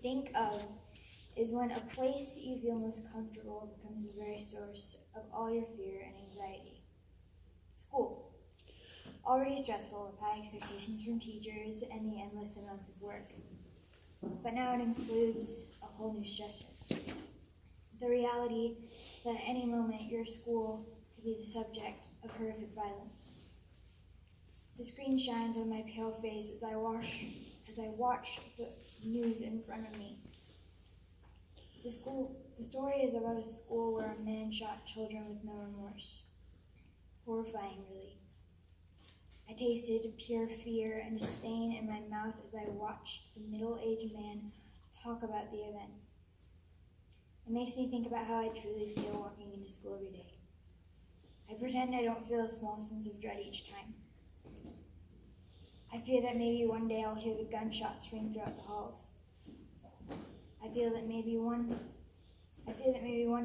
think of is when a place you feel most comfortable becomes the very source of all your fear and anxiety. School. Already stressful with high expectations from teachers and the endless amounts of work. But now it includes a whole new stressor. The reality that at any moment your school could be the subject of horrific violence. The screen shines on my pale face as I watch the news in front of me. The story is about a school where a man shot children with no remorse. Horrifying, really. I tasted pure fear and disdain in my mouth as I watched the middle-aged man talk about the event. It makes me think about how I truly feel walking into school every day. I pretend I don't feel a small sense of dread each time. I fear that maybe one day I'll hear the gunshots ring throughout the halls. I feel that maybe one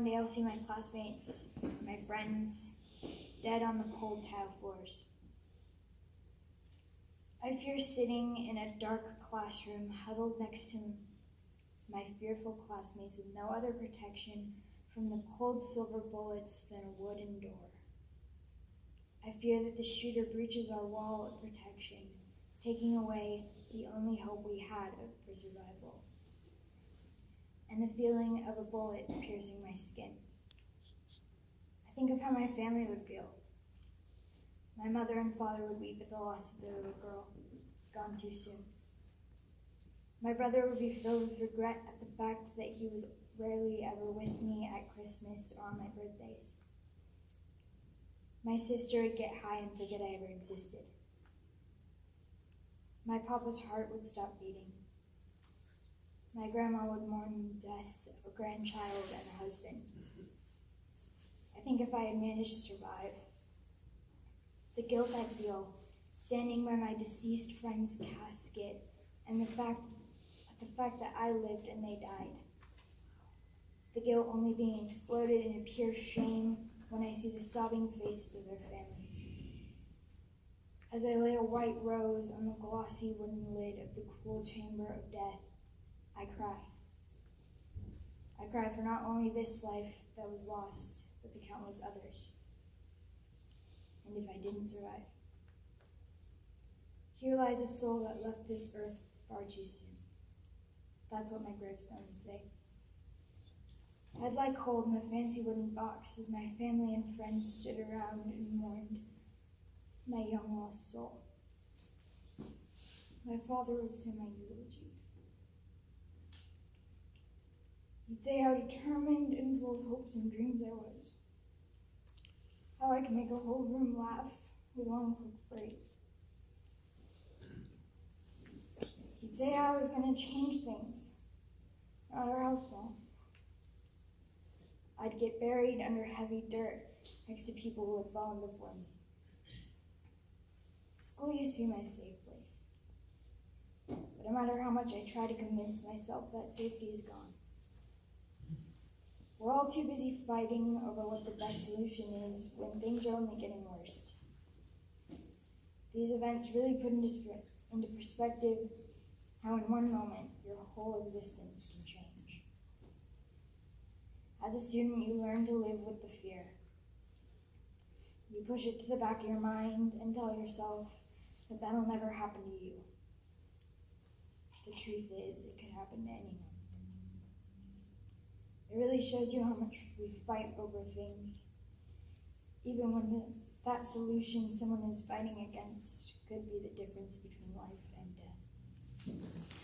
day I'll see my classmates, my friends, dead on the cold tile floors. I fear sitting in a dark classroom huddled next to my fearful classmates with no other protection from the cold silver bullets than a wooden door. I fear that the shooter breaches our wall of protection, taking away the only hope we had for survival, and the feeling of a bullet piercing my skin. I think of how my family would feel. My mother and father would weep at the loss of their little girl, gone too soon. My brother would be filled with regret at the fact that he was rarely ever with me at Christmas or on my birthdays. My sister would get high and forget I ever existed. My papa's heart would stop beating. My grandma would mourn the deaths of a grandchild and a husband. I think if I had managed to survive, the guilt I feel standing by my deceased friend's casket and the fact that I lived and they died. The guilt only being exploded in a pure shame when I see the sobbing faces of their families. As I lay a white rose on the glossy wooden lid of the cruel chamber of death, I cry. I cry for not only this life that was lost, but the countless others. And if I didn't survive. Here lies a soul that left this earth far too soon. That's what my gravestone would say. I'd lie cold in a fancy wooden box as my family and friends stood around and mourned my young lost soul. My father would say my eulogy. He'd say how determined and full of hopes and dreams I was. How I could make a whole room laugh with one quick phrase. He'd say how I was going to change things, no matter how small. I'd get buried under heavy dirt next to people who had fallen before me. School used to be my safe place. But no matter how much I try to convince myself that safety is gone, we're all too busy fighting over what the best solution is when things are only getting worse. These events really put into perspective how in one moment your whole existence can change. As a student, you learn to live with the fear. You push it to the back of your mind and tell yourself that that'll never happen to you. The truth is, it could happen to anyone. It really shows you how much we fight over things, even when that solution someone is fighting against could be the difference between life and death.